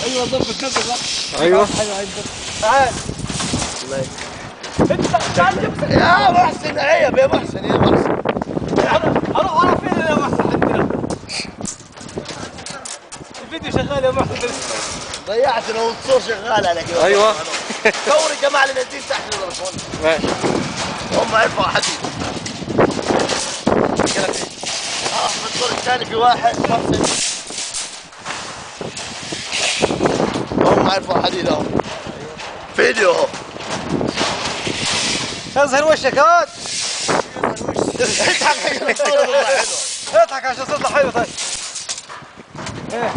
ايوه ظبط نفسك بقى. ايوه تعال الله انت تعال جيب يا محسن، عيب يا محسن يا محسن. اروح فين يا محسن عندنا؟ الفيديو شغال يا محسن. ضيعتنا والصور شغال على كده. ايوه صور الجماعه اللي نازلين تحت الرسول. ماشي. هم يرفعوا حديد. في الدور الثاني في واحد محسن. هم يرفعوا حديد اهو. فيديو اهو. اظهر وشك هات. اضحك اضحك عشان تطلع حلو. طيب ايه